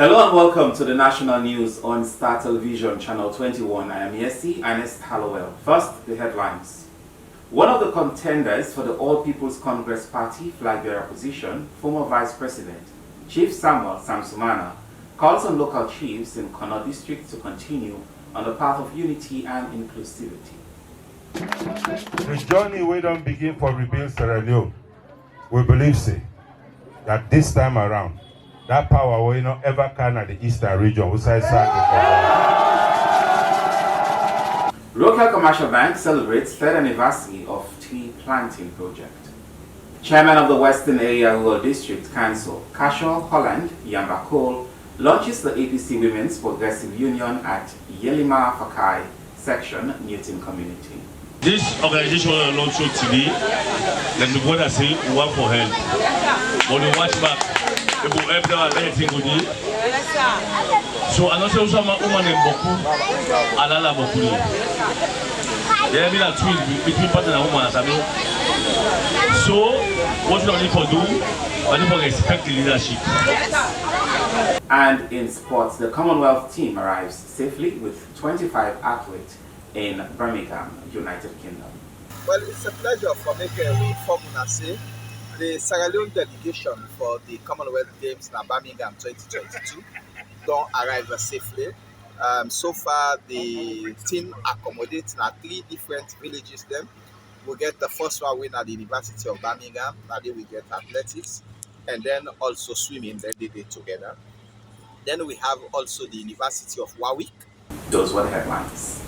Hello and welcome to the national news on Star Television Channel 21. I am Yesi Ernest Hallowell. First, the headlines. One of the contenders for the All People's Congress Party flag bearer position, former Vice President Chief Samuel Samsumana, calls on local chiefs in Kono District to continue on the path of unity and inclusivity. The journey we don't begin for rebuild Sierra Leone. We believe that this time around, that power will not ever can at the eastern region. Local Commercial Bank celebrates 3rd anniversary of tree planting project. Chairman of the Western Area Rural District Council, Casual Holland Yambakol, launches the APC Women's Progressive Union at Yelima Fakai section, Newton Community. This organization will launch today. Then the brother say we want for help. But we watch back. They will help them anything we need. So I know say Usama woman in Boku, Alala Boku. There have been a twin between partner and woman. So what we need to do, we need to respect the leadership. And in sports, the Commonwealth team arrives safely with 25 athletes in Birmingham, United Kingdom. Well, it's a pleasure for me to inform you the Sierra Leone delegation for the Commonwealth Games in Birmingham 2022 don't arrive safely. So far, the team accommodates now 3 different villages. Then we get the first one win at the University of Birmingham. Now we get athletics, and then also swimming. Then they did together. Then we have also the University of Warwick. Those were the headlines.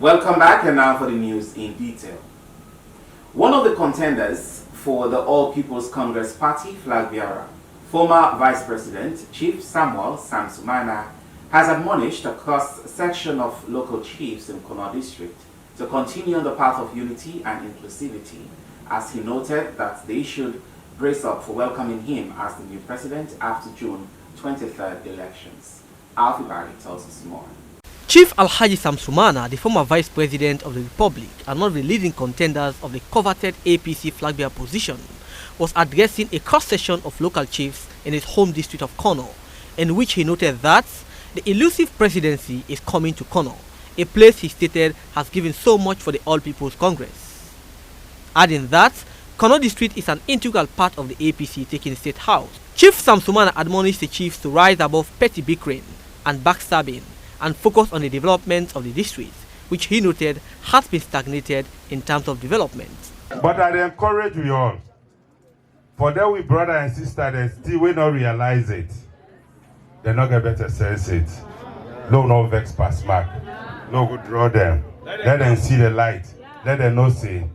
Welcome back, and now for the news in detail. One of the contenders for the All People's Congress Party flag bearer, former Vice President Chief Samuel Samsumana, has admonished a cross-section of local chiefs in Kono District to continue on the path of unity and inclusivity, as he noted that they should brace up for welcoming him as the new president after June 23rd elections. Alfie Barry tells us more. Chief Alhaji Samsumana, the former Vice President of the Republic and one of the leading contenders of the coveted APC flag bearer position, was addressing a cross-section of local chiefs in his home district of Kono, in which he noted that the elusive presidency is coming to Kono, a place he stated has given so much for the All People's Congress. Adding that Kono district is an integral part of the APC taking state house, Chief Samsumana admonished the chiefs to rise above petty bickering and backstabbing and focus on the development of the district, which he noted has been stagnated in terms of development. But I encourage you all, for that we brother and sister, they still will not realize it. They not get better sense it. No vex pass mark. No good draw them. Let them see the light. Let them know say,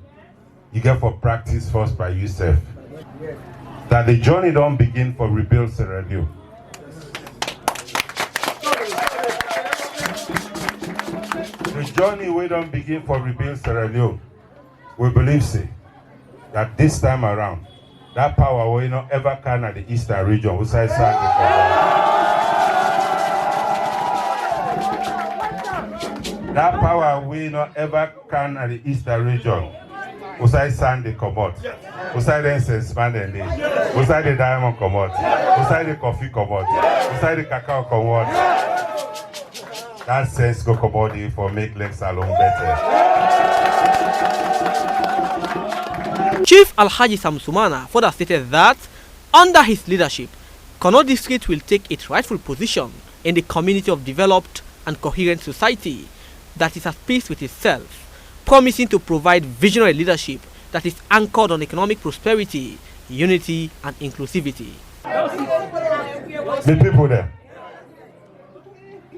you get for practice first by yourself. That the journey don't begin for rebuild Sierra Leone. The journey we don't begin for rebuild Sierra Leone. We believe that this time around, that power will not ever can at the eastern region. That power will not ever can at the eastern region. Usai sand the commot. Usai the incense man and Usai the diamond commot. Usai the coffee commot. Usai the cacao commot. That sense go commodity for make legs alone better. Chief Alhaji Samsumana further stated that under his leadership, Kono district will take its rightful position in the community of developed and coherent society that is at peace with itself, promising to provide visionary leadership that is anchored on economic prosperity, unity and inclusivity. The people there.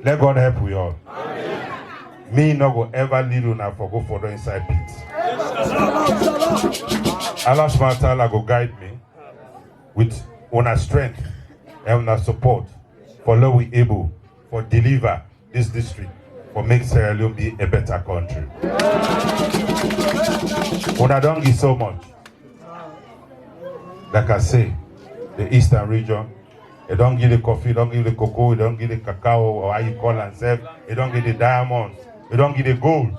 Let God help we all. Amen. Me no go ever lead una for go further inside pit. Allah subhanahu wa ta'ala go guide me with una strength and una support for love we able for deliver this district for make Sierra Leone be a better country. Una don't give so much. Like I say, the eastern region. They don't give the coffee, don't give the cocoa, they don't give the cacao, or how you call and serve. They don't give the diamonds. We don't give the gold.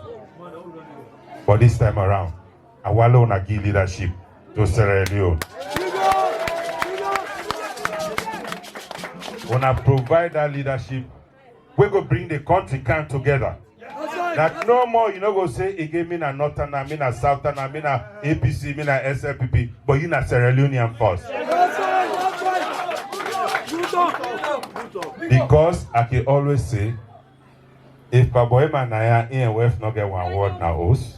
But this time around, Awalo na give leadership to Sierra Leone. When I provide that leadership, we go bring the country together. That no more, you know, go say again, me na Northern, me na Southern, me na APC, me na SLPP, but you na Sierra Leonean first. Because I can always say, if Paboema Naya in West not get one word now, us,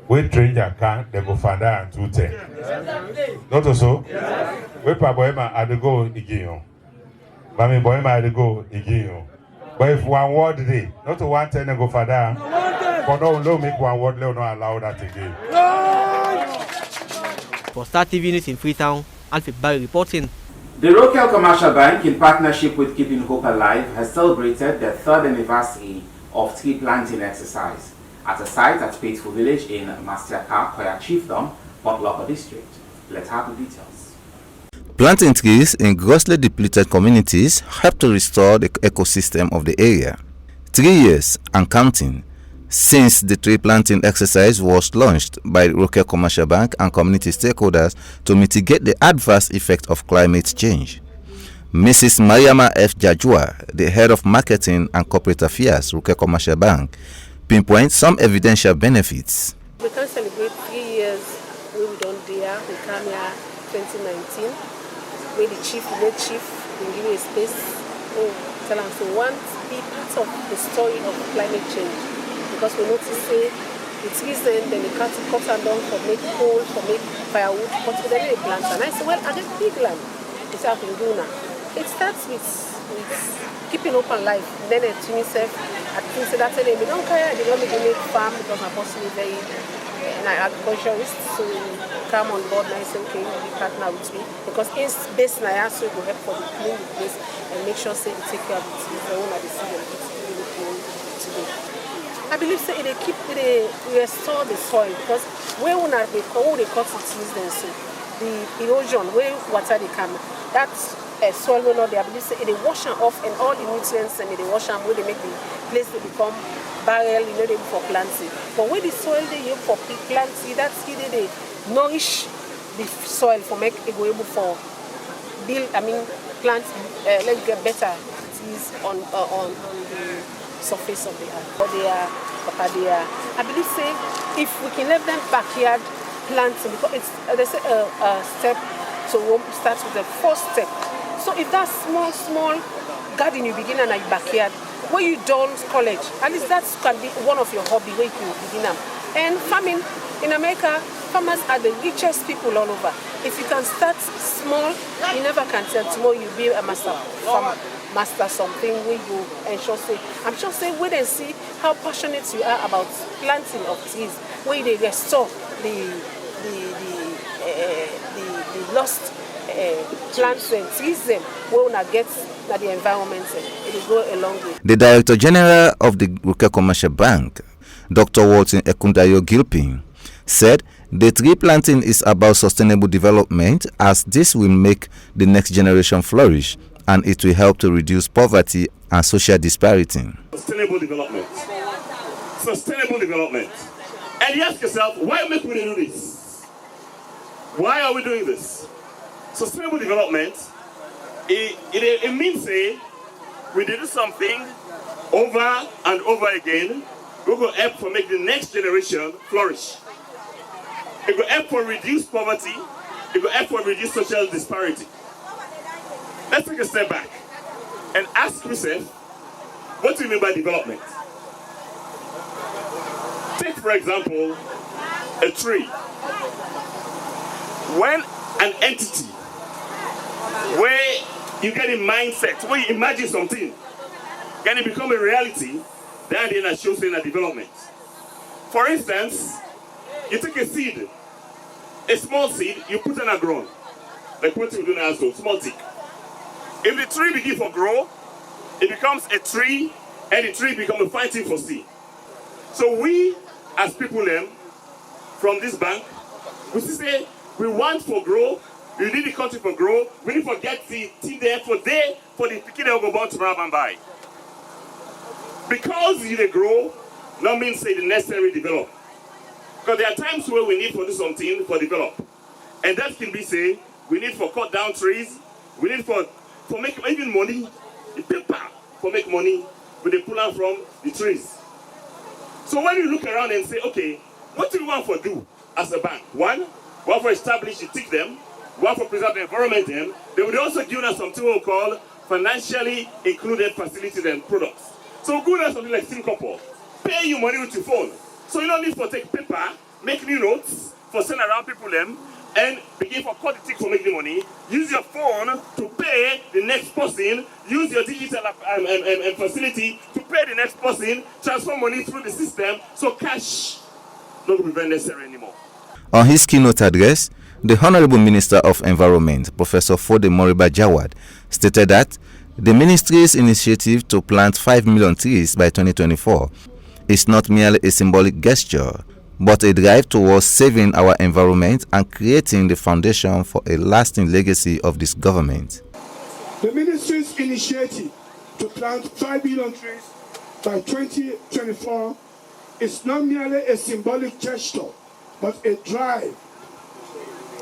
we train your can, they go find out and 210. Not also? We Paboema at the go again. Mami Boema at the go again. But if one word today, not to 110 they go for that. For no make one word, they will not allow that again. For Star TV News in Freetown, Alfred Barry reporting. The Rokel Commercial Bank, in partnership with Keeping Hope Alive, has celebrated their 3rd anniversary of tree planting exercise at a site at Faithful Village in Mastiaka, Koya Chiefdom, Botloko District. Let's have the details. Planting trees in grossly depleted communities help to restore the ecosystem of the area. 3 years and counting since the tree planting exercise was launched by Rokel Commercial Bank and community stakeholders to mitigate the adverse effect of climate change. Mrs. Mariama F. Jajua, the head of marketing and corporate affairs, Rokel Commercial Bank, pinpoints some evidential benefits. We can celebrate 3 years when we don't dare. We come here 2019, where the village chief, will give me a space. Tell them to want to be part of the story of climate change. Because we notice say the trees then they cut them down for make coal, for make firewood, but we don't plant. And I say, well, I get big land. It's how we do now. It starts with keeping open life. Then to myself, I think that they don't care, they don't make farm because my boss is very agriculturist, so come on board and I say, okay, you partner with me. Because it's based on I so go help for the clean the place and make sure say they take care of the trees, the owner the season really clean today. I believe say they restore the soil because where they cut the trees then so the erosion, where water they come, that's soil will not there. I believe say they wash them off and all the nutrients and they wash them where they make the place to become barrel, you know, they for planting. But where the soil they use for planting, that's they nourish the soil for make it go able for build. I mean, plants let's get better trees on the surface of the earth. But they are. I believe say if we can let them backyard planting because it's they say a step to start with the first step. So if that small garden you begin in your backyard, where you don't college, at least that can be one of your hobby where you can begin them. And farming in America, farmers are the richest people all over. If you can start small, you never can tell tomorrow you'll be a master farmer, master something where you ensure say. I'm sure say wait and see how passionate you are about planting of trees, where they restore the lost plants and trees them where we get the environment it will go a long way. The Director General of the Rokel Commercial Bank, Dr. Walton Ekundayo Gilpin, said the tree planting is about sustainable development as this will make the next generation flourish and it will help to reduce poverty and social disparity. Sustainable development. Sustainable development. And you ask yourself, why make we do this? Why are we doing this? Sustainable development, it means say we do something over and over again. We will help to make the next generation flourish. It will help to reduce poverty. It will help to reduce social disparity. Let's take a step back and ask yourself, what do you mean by development? Take, for example, a tree. When an entity, where you get a mindset, where you imagine something, can it become a reality, then it shows in a development. For instance, you take a seed, a small seed, you put in a ground, like what you do now, so small tick. If the tree begins to grow, it becomes a tree, and the tree becomes a fine thing for seed. So we, as people from this bank, we say we want for grow, we need the country for grow, we need to get the thing there for the people that will go born tomorrow and buy. Because you grow, not mean say the necessary develop. Because there are times where we need for do something for develop. And that can be say, we need for cut down trees, we need for make even money, the paper for make money, with the pull out from the trees. So when you look around and say, okay, what do we want for do as a bank? One, we want for establish the tick them, we want for preserve the environment them, they would also give us something we call financially included facilities and products. So good as something like Singapore, pay you money with your phone. So you don't need to take paper, make new notes for send around people them, and begin for cut the tick for making money. Use your phone to pay the next person. Use your digital facility to pay the next person. Transfer money through the system. So cash not going to be very necessary anymore. On his keynote address, the Honorable Minister of Environment, Professor Fode Moriba Jawad, stated that the ministry's initiative to plant 5 million trees by 2024 is not merely a symbolic gesture, but a drive towards saving our environment and creating the foundation for a lasting legacy of this government. The ministry's initiative to plant 5 million trees by 2024 is not merely a symbolic gesture, but a drive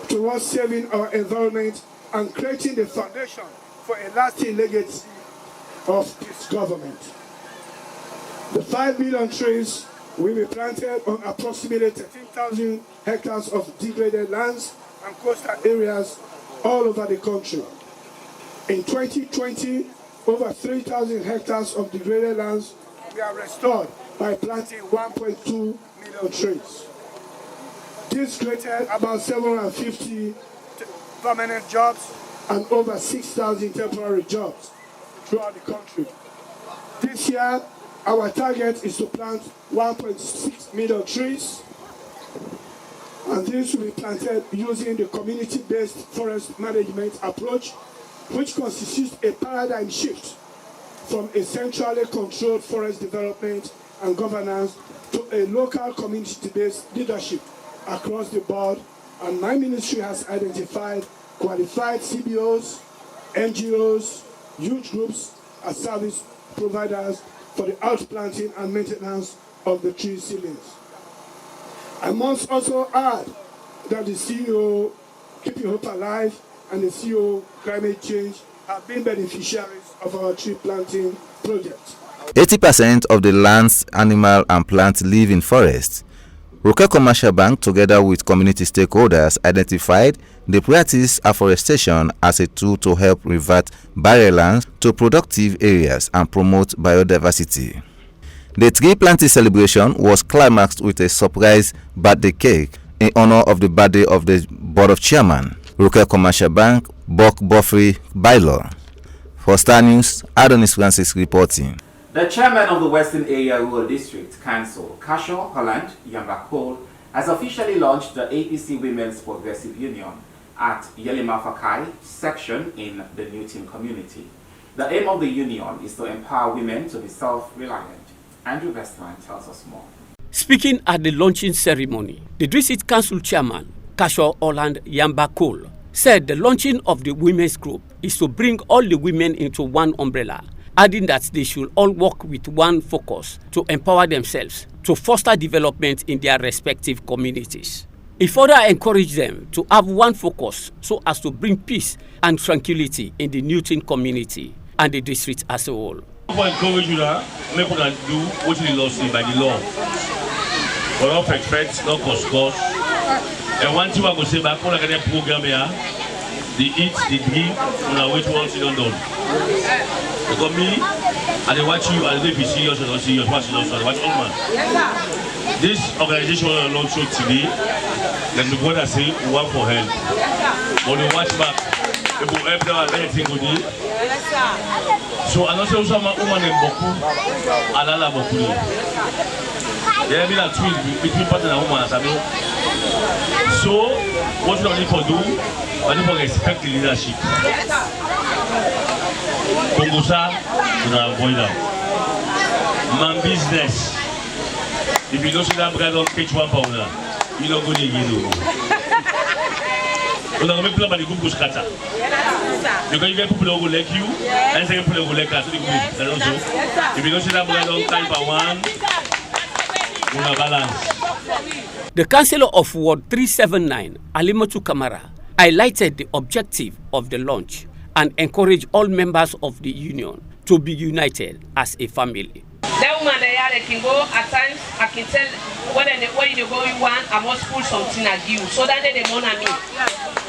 towards saving our environment and creating the foundation for a lasting legacy of this government. The 5 million trees will be planted on approximately 13,000 hectares of degraded lands and coastal areas all over the country. In 2020, over 3,000 hectares of degraded lands were restored by planting 1.2 million trees. This created about 750 permanent jobs and over 6,000 temporary jobs throughout the country. This year, our target is to plant 1.6 million trees, and these will be planted using the community-based forest management approach, which constitutes a paradigm shift from a centrally controlled forest development and governance to a local community-based leadership across the board. And my ministry has identified qualified CBOs, NGOs, youth groups as service providers for the outplanting and maintenance of the tree seedlings. I must also add that the CEO Keeping Hope Alive and the CEO Climate Change have been beneficiaries of our tree planting project. 80% of the lands, animal and plants live in forests. Roke Commercial Bank, together with community stakeholders, identified the practice afforestation as a tool to help revert barren lands to productive areas and promote biodiversity. The tree planting celebration was climaxed with a surprise birthday cake in honor of the birthday of the Board of Chairman, Roke Commercial Bank, Bok Bofri Bailo. For Star News, Adonis Francis reporting. The chairman of the Western Area Rural District Council, Kasho Holland Yambakol, has officially launched the APC Women's Progressive Union at Yelimafakai section in the Newton community. The aim of the union is to empower women to be self-reliant. Andrew Westman tells us more. Speaking at the launching ceremony, the District Council Chairman, Kasho Holland Yambakol, said the launching of the women's group is to bring all the women into one umbrella, adding that they should all work with one focus to empower themselves to foster development in their respective communities. He further encouraged them to have one focus so as to bring peace and tranquility in the Newton community and the district as a whole. I encourage you to make people do what the law says by the law. For not expect, not cause. And one thing I go say back, all I get program here, the eat, the drink, and which ones you don't do. Because me, I dey watch you, I dey be serious or not serious, watch all man. This organization will launch today, let the brother say, we want for help. But they watch back, they will help them at anything we do. So I don't say Usama woman in Boku, Alala Boku. There have been a twin between partner and woman, so what you need to do, I need to respect the leadership. Kongosa, you know, avoid that. Man business. If you don't see that brother on page 1 pounder, you don't go to the you don't make people by the group scatter. Because you get people who like you, and second people who like us. If you don't see that brother on time for one, Una balance. The Councillor of Ward 379, Alimatu Kamara, highlighted the objective of the launch and encouraged all members of the union to be united as a family. That woman there, they can go at times. I can tell when you go, you want, I must pull something at you, so that they want me.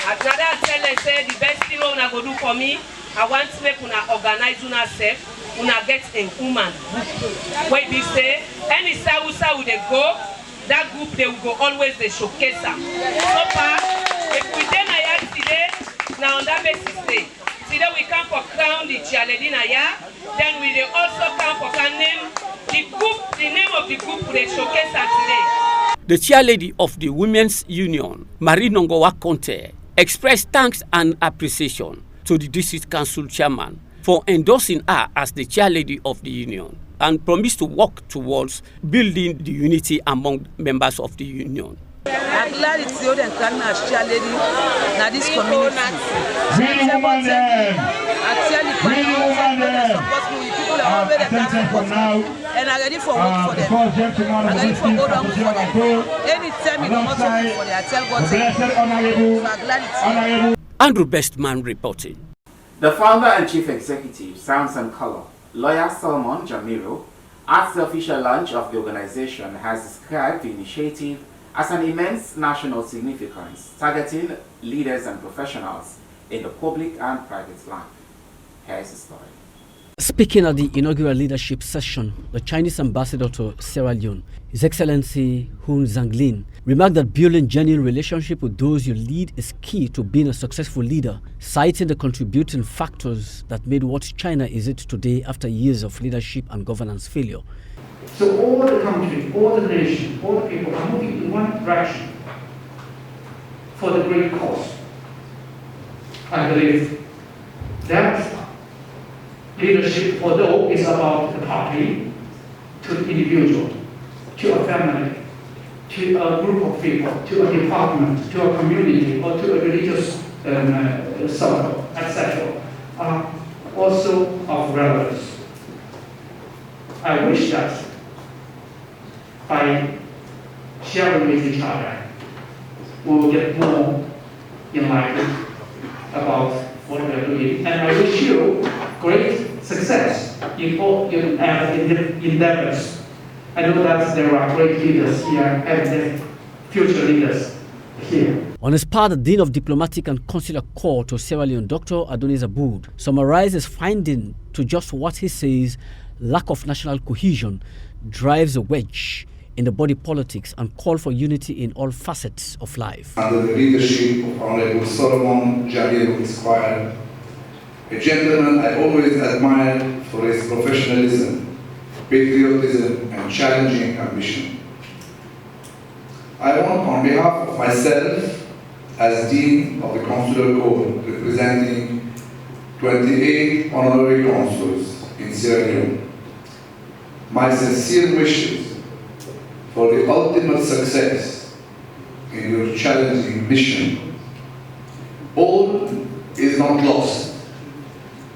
Another I tell them, say the best thing una go do for me, I want to make una organize una self, una get a woman group. Where they say any Sousa will they go, that group they will go always they showcase them. So far, if we then I today, now on that basis day. Today we come for crown the Chialedina ya, then we will also come for name the group, the name of the group they showcase us today. The chairlady of the Women's Union, Marie Nongowa Conte, expressed thanks and appreciation to the district council chairman for endorsing her as the chairlady of the union and promised to work towards building the unity among members of the union. I'm glad it's the other and as chairlady now this community. And I'm ready for work for them. I'm ready for go down for them. Anytime you don't want to work for them, I tell God, so I'm glad it's Andrew Bestman reporting. The founder and chief executive, Sounds and Color, lawyer Solomon Jamiro, at the official launch of the organization, has described the initiative as an immense national significance, targeting leaders and professionals in the public and private life. Here's the story. Speaking at the inaugural leadership session, the Chinese ambassador to Sierra Leone, His Excellency Hun Zanglin, remarked that building genuine relationship with those you lead is key to being a successful leader, citing the contributing factors that made what China is it today after years of leadership and governance failure. So all the country, all the nation, all the people are moving in one direction for the great cause. I believe that leadership, although it's about the party, to the individual, to a family, to a group of people, to a department, to a community, or to a religious circle, etc., are also of relevance. I wish that by sharing with each other, we will get more enlightened about what we are doing. And I wish you great success in all your endeavors. I know that there are great leaders here and future leaders here. On his part, the Dean of Diplomatic and Consular Corps to Sierra Leone, Dr. Adonis Aboud, summarized his finding to just what he says lack of national cohesion drives a wedge in the body politics and call for unity in all facets of life. Under the leadership of Honorable Solomon Jamiro Esquire, a gentleman I always admired for his professionalism, patriotism, and challenging ambition. I want, on behalf of myself, as Dean of the Consular Corps, representing 28 honorary consuls in Sierra Leone, my sincere wishes for the ultimate success in your challenging mission. All is not lost.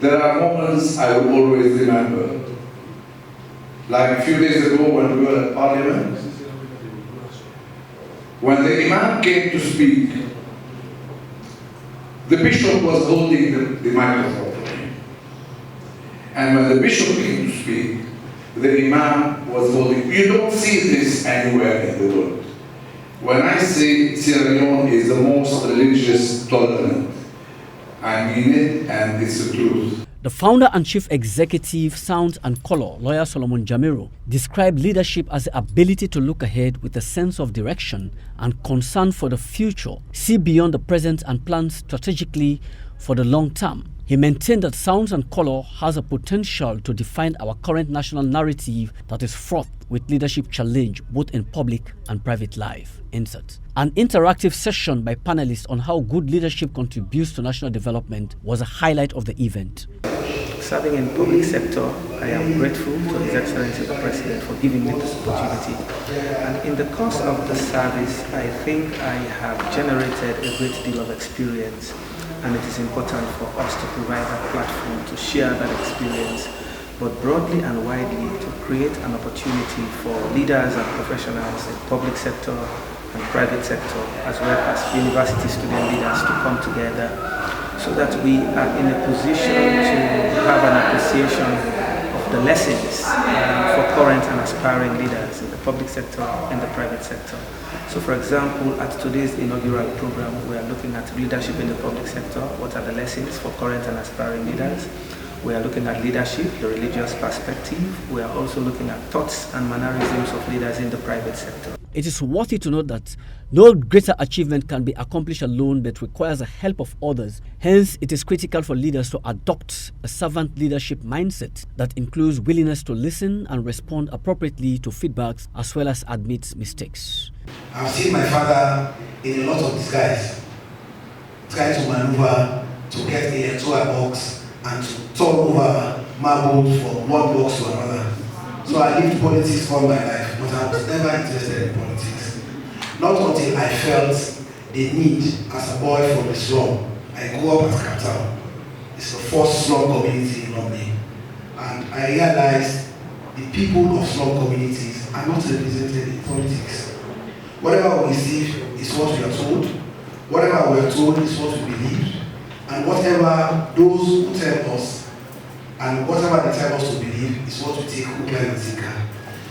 There are moments I will always remember. Like a few days ago when we were at Parliament, when the Imam came to speak, the Bishop was holding the microphone for him. And when the Bishop came to speak, the Imam was holding. You don't see this anywhere in the world. When I say Sierra Leone is the most religious tolerant, I mean it, and it's the truth. The founder and chief executive, Sounds and Color, lawyer Solomon Jamiro, described leadership as the ability to look ahead with a sense of direction and concern for the future, see beyond the present and plan strategically for the long term. He maintained that Sounds and Color has a potential to define our current national narrative that is fraught with leadership challenge both in public and private life. Insert. An interactive session by panelists on how good leadership contributes to national development was a highlight of the event. Serving in public sector, I am grateful to His Excellency the President for giving me this opportunity. And in the course of the service, I think I have generated a great deal of experience, and it is important for us to provide that platform to share that experience but broadly and widely to create an opportunity for leaders and professionals in public sector and private sector, as well as university student leaders to come together so that we are in a position to have an appreciation of the lessons for current and aspiring leaders in the public sector and the private sector. So for example, at today's inaugural program, we are looking at leadership in the public sector. What are the lessons for current and aspiring leaders? We are looking at leadership, the religious perspective. We are also looking at thoughts and mannerisms of leaders in the private sector. It is worthy to note that no greater achievement can be accomplished alone but requires the help of others. Hence, it is critical for leaders to adopt a servant leadership mindset that includes willingness to listen and respond appropriately to feedbacks as well as admit mistakes. I've seen my father in a lot of disguise, try to maneuver to get a electoral box and to turn over marbles from one box to another. So I lived politics all my life, but I was never interested in politics. Not until I felt the need as a boy from the slum. I grew up at Kaptown. It's the first slum community in London. And I realized the people of slum communities are not represented in politics. Whatever we receive is what we are told. Whatever we are told is what we believe. And whatever those who tell us and whatever they tell us to believe is what we take hook, line, and sinker.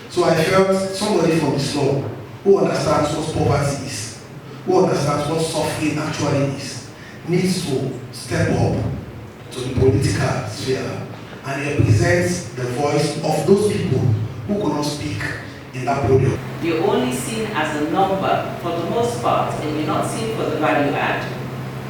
So I felt somebody from the slum who understands what poverty is, who understands what suffering actually is, needs to step up to the political sphere and represent the voice of those people who could not speak in that podium. You're only seen as a number for the most part, and you're not seen for the value add.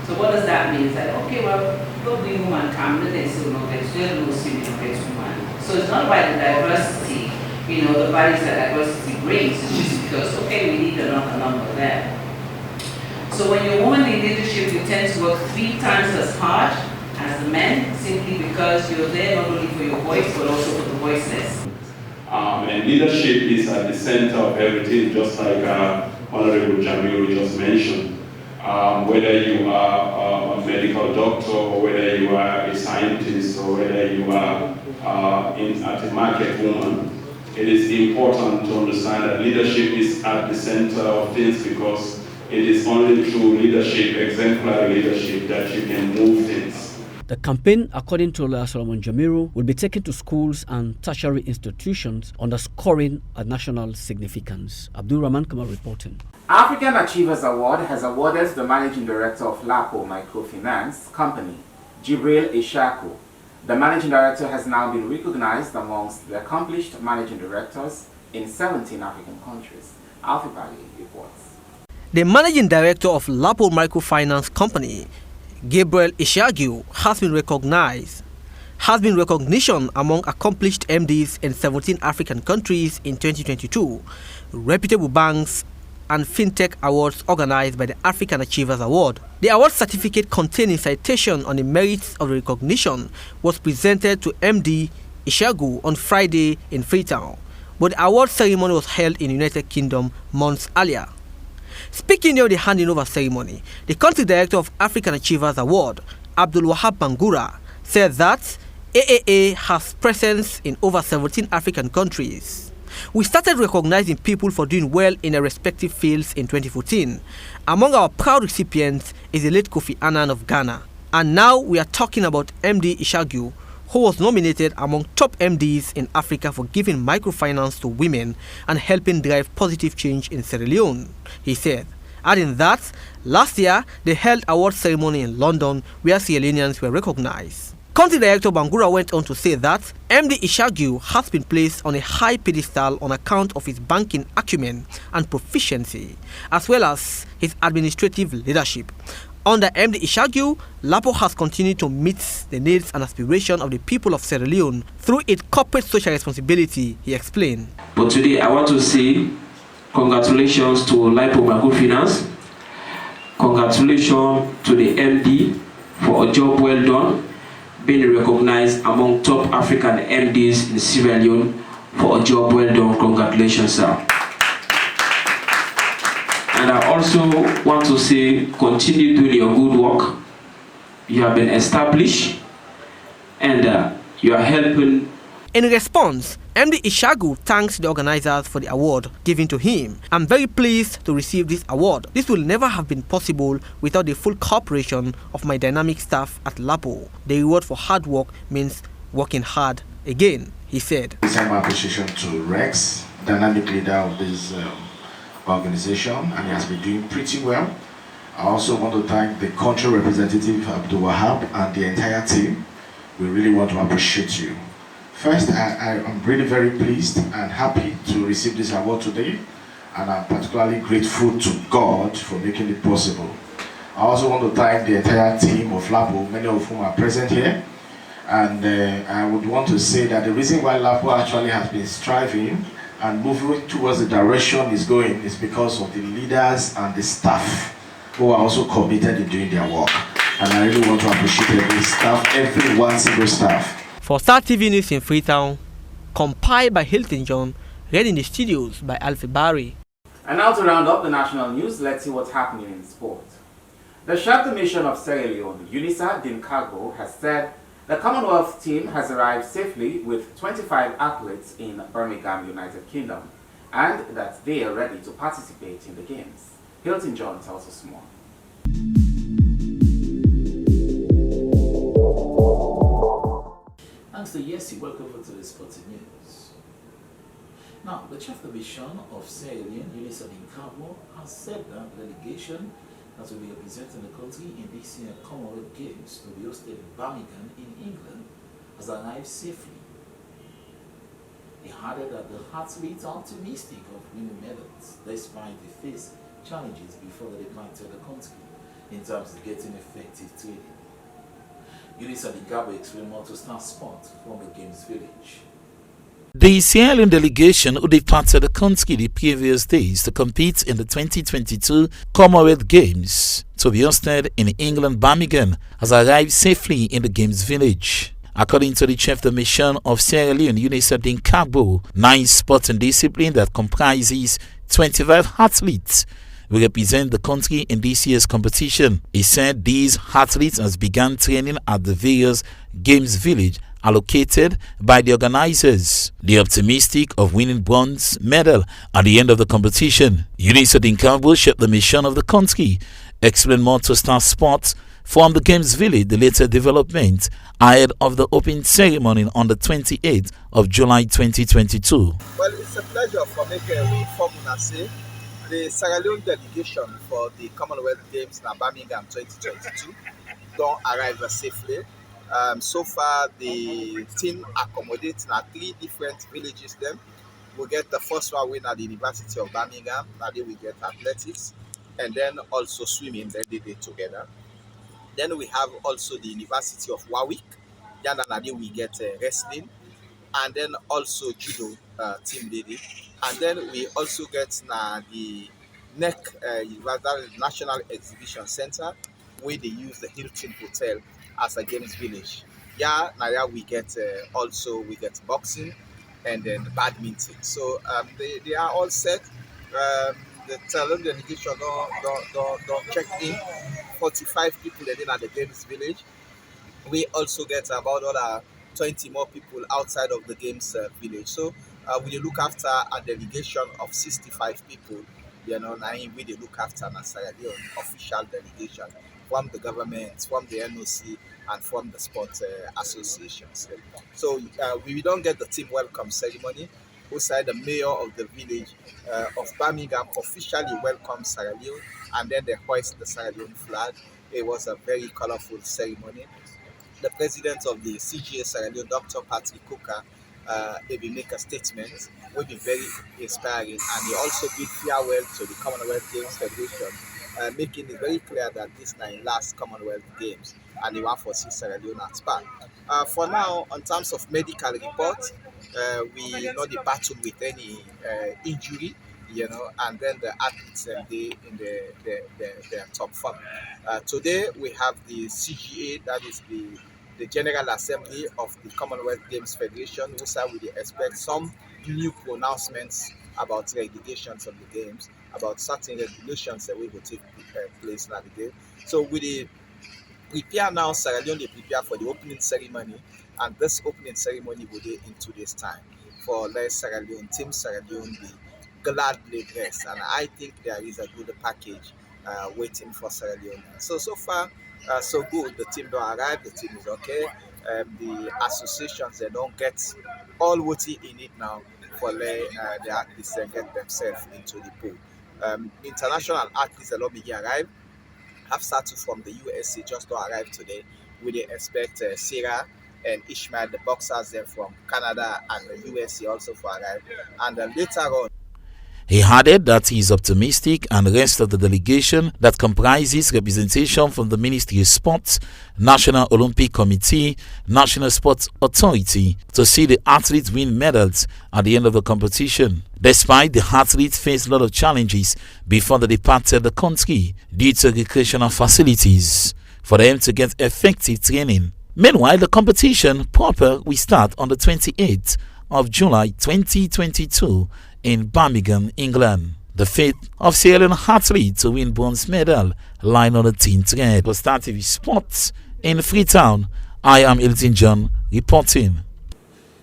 So what does that mean? It's like, okay, well, probably woman can they still know that they're losing the woman. So it's not by the diversity, the values that diversity brings, it's just because, okay, we need another number there. So when you're a woman in leadership, you tend to work 3 times as hard as the men, simply because you're there not only for your voice, but also for the voiceless. And leadership is at the center of everything, just like Honorable Jamiru just mentioned. Whether you are a medical doctor, or whether you are a scientist, or whether you are a market woman, it is important to understand that leadership is at the center of things, because it is only through leadership, exemplary leadership, that you can move things. The campaign, according to Lawyer Solomon Jamiru, will be taken to schools and tertiary institutions, underscoring a national significance. Abdul Rahman Kamal reporting. African Achievers Award has awarded the Managing Director of Lapo Microfinance Company, Jibril Ishaku. The Managing Director has now been recognized amongst the accomplished Managing Directors in 17 African countries. Alfie Bali reports. The Managing Director of Lapo Microfinance Company, Gabriel Ishagu, has been recognition among accomplished MDs in 17 African countries in 2022. Reputable banks and FinTech Awards organized by the African Achievers Award. The award certificate containing citation on the merits of the recognition was presented to MD Ishagu on Friday in Freetown, but the award ceremony was held in the United Kingdom months earlier. Speaking during the handing over ceremony, the country director of African Achievers Award, Abdul Wahab Bangura, said that AAA has presence in over 17 African countries. We started recognizing people for doing well in their respective fields in 2014. Among our proud recipients is the late Kofi Annan of Ghana. And now we are talking about MD Ishagu, who was nominated among top MDs in Africa for giving microfinance to women and helping drive positive change in Sierra Leone, he said. Adding that, last year they held an award ceremony in London where Sierra Leoneans were recognized. Country Director Bangura went on to say that MD Ishagu has been placed on a high pedestal on account of his banking acumen and proficiency, as well as his administrative leadership. Under MD Ishagu, Lapo has continued to meet the needs and aspirations of the people of Sierra Leone through its corporate social responsibility, he explained. But today I want to say congratulations to Lapo Microfinance. Congratulations to the MD for a job well done, being recognized among top African MDs in Sierra Leone for a job well done. Congratulations, sir. And I also want to say, continue doing your good work. You have been established and you are helping In response, MD Ishagu thanks the organizers for the award given to him. I'm very pleased to receive this award. This will never have been possible without the full cooperation of my dynamic staff at LAPO. The reward for hard work means working hard again, he said. My appreciation to Rex, dynamic leader of this organization, and he has been doing pretty well. I also want to thank the country representative, Abdul Wahab, and the entire team. We really want to appreciate you. First, I am really very pleased and happy to receive this award today, and I'm particularly grateful to God for making it possible. I also want to thank the entire team of LAPO, many of whom are present here, and I would want to say that the reason why LAPO actually has been striving and moving towards the direction it's going is because of the leaders and the staff who are also committed in doing their work. And I really want to appreciate every staff, every one single staff. For Star TV News in Freetown, compiled by Hilton John, read in the studios by Alfie Barry. And now to round up the national news, let's see what's happening in sport. The Chef de Mission of Sierra Leone, Unisa Dinkagbo, has said the Commonwealth team has arrived safely with 25 athletes in Birmingham, United Kingdom, and that they are ready to participate in the games. Hilton John tells us more. Thanks to Yesi, welcome to the Sporting News. Now, the Chef de Mission of Sierra Leone, Unisa Dinkagbo, has said that the delegation that will be representing the country in this year's Commonwealth Games to be hosted in Birmingham in England has arrived safely. He added that the athletes are optimistic of winning medals despite the face challenges before they departed the country in terms of getting effective training. Unisa Dinkagbo explained more to Star Sport from the Games Village. The Sierra Leone delegation who departed the country the previous days to compete in the 2022 Commonwealth Games to be hosted in England, Birmingham, has arrived safely in the Games Village. According to the Chef de Mission of Sierra Leone, Unisa Dinkagbo, 9 sports and discipline that comprises 25 athletes will represent the country in this year's competition. He said these athletes has begun training at the various Games Village allocated by the organizers. They are optimistic of winning bronze medal at the end of the competition. Unisa Dinkagbo, Chef de Mission of the country, explained more to Star Sports from the Games Village the latest development ahead of the opening ceremony on the 28th of July 2022. Well, it's a pleasure for me to inform you the Sierra Leone delegation for the Commonwealth Games in Birmingham 2022 don't arrive safely. So far, the team accommodates now 3 different villages. Then we get the first one win at the University of Birmingham. Now we get athletics, and then also swimming. Then they did together. Then we have also the University of Warwick. Then we get wrestling, and then also judo team did it. And then we also get the National Exhibition Center, where they use the Hilton Hotel as a games village. Yeah, now we get also we get boxing and then badminton. So they are all set. The Talon delegation don't check in. 45 people then at the games village. We also get about 20 more people outside of the games village. So we look after a delegation of 65 people. You know, now we look after a Sierra Leone official delegation from the government, from the NOC, and from the sports associations. So we don't get the team welcome ceremony. Outside the mayor of the village of Birmingham officially welcomed Sierra Leone, and then they hoist the Sierra Leone flag. It was a very colorful ceremony. The president of the CGA Sierra Leone, Dr. Patrick Kuka, he will make a statement, will be very inspiring, and he also bid farewell to the Commonwealth Games Federation, making it very clear that this is the last Commonwealth Games, and he want to see Sierra Leone at par. For now, in terms of medical report, we not the battle with any injury, you know, and then the athletes they in their top form. Today we have the CGA, that is the General Assembly of the Commonwealth Games Federation, which I would expect some new pronouncements about regulations of the games, about certain regulations that will take place in the game. So we prepare now, Sierra Leone, they prepare for the opening ceremony, and this opening ceremony will be in 2 days' time for Sierra Leone, Team Sierra Leone be gladly dressed, and I think there is a good package waiting for Sierra Leone. So far, so good. The team don't arrive, the team is okay. The associations, they don't get all what's in it now for the athletes get themselves into the pool. International athletes a lot big arrive. Have started from the USA just to arrive today. We they expect Sarah and Ishmael, the boxers, there from Canada and the USA also for arrive. And later on, he added that he is optimistic and the rest of the delegation that comprises representation from the Ministry of Sports, National Olympic Committee, National Sports Authority to see the athletes win medals at the end of the competition. Despite the athletes face a lot of challenges before they departed the country due to recreational facilities for them to get effective training. Meanwhile, the competition proper will start on the 28th of July 2022 in Birmingham, England. The fate of Sierra Leone athlete to win bronze medal line on the team thread. For Star TV Sports in Freetown, I am Elton John reporting.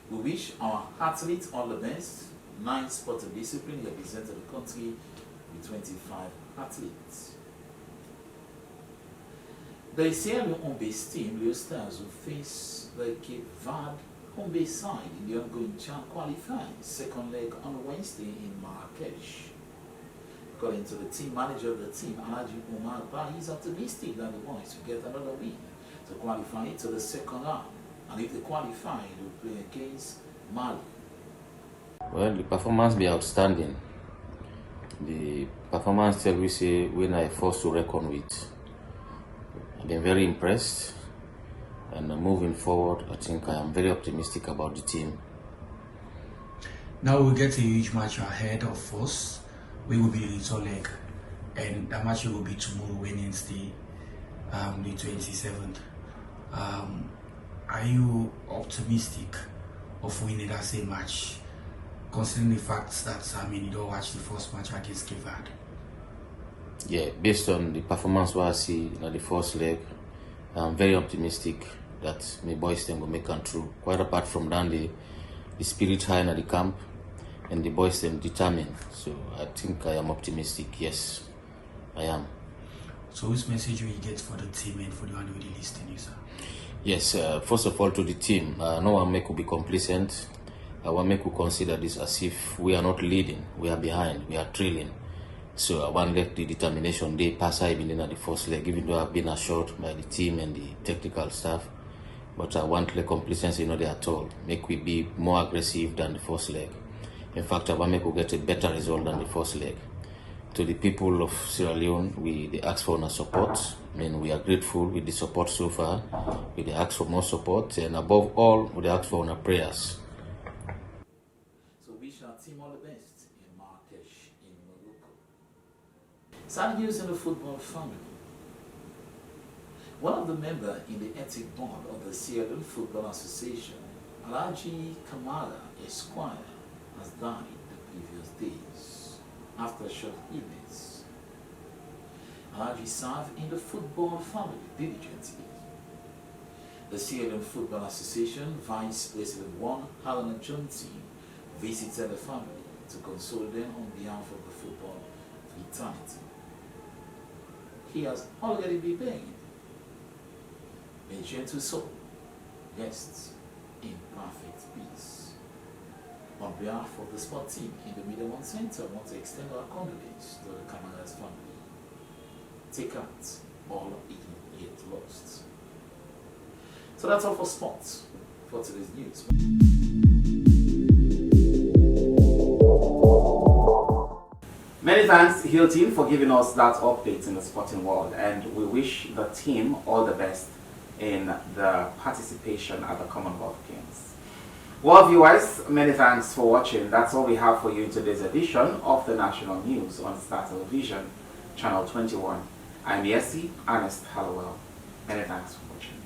We wish our athletes all the best. 9 sports disciplines represented the country with 25 athletes. The Sierra Leone home-based team, Leo Stars, will face the Cape Verde home-based side in the ongoing CHAN qualifying second leg on Wednesday in Marrakesh. According to the team manager of the team, Alhaji Omar Ba, he is optimistic that the boys will get another win to qualify to the second round. And if they qualify, they will play against Mali. Well, the performance be outstanding. The performance tell we say when I forced to reckon with. I've been very impressed. And moving forward, I think I am very optimistic about the team. Now we get a huge match ahead of us. We will be in Salt Lake, and that match will be tomorrow, Wednesday, the 27th. Are you optimistic of winning that same match, considering the fact that you don't watch the first match against Cape Verde? Yeah, based on the performance what I see in the first leg, I'm very optimistic that my boys them will make come through. Quite apart from that, the spirit high in the camp and the boys them determined. So I think I am optimistic. Yes, I am. So which message will you get for the team and for the one who is listening, sir? Yes, first of all to the team, no one make will be complacent. I want make we consider this as if we are not leading, we are behind, we are trailing. So I want let the determination they pass even in the first leg, even though I've been assured by the team and the technical staff. But I want the complacency not there at all. Make we be more aggressive than the first leg. In fact, I want make we get a better result than the first leg. To the people of Sierra Leone, they ask for our support. I mean, we are grateful with the support so far. We ask for more support, and above all, we ask for our prayers. So we shall team all the best in Marrakesh, in Morocco. Sad news in the football family. One of the members in the ethic board of the Sierra Leone Football Association, Alhaji Kamara Esquire, has died the previous days after a short illness. Alhaji served in the football family diligently. The Sierra Leone Football Association Vice President Juan Haruna Jonti visited the family to console them on behalf of the football fraternity. He has already been buried. May gentle soul rests in perfect peace. On behalf of the sport team in the Media One Center, I want to extend our condolence to the Kamara's family. Take out all yet lost. So that's all for sports for today's news. Many thanks, Hill team, for giving us that update in the sporting world, and we wish the team all the best in the participation at the Commonwealth Games. Well, viewers, many thanks for watching. That's all we have for you in today's edition of the National News on Star Television, Channel 21. I'm Yesi Ernest Hallowell. Many thanks for watching.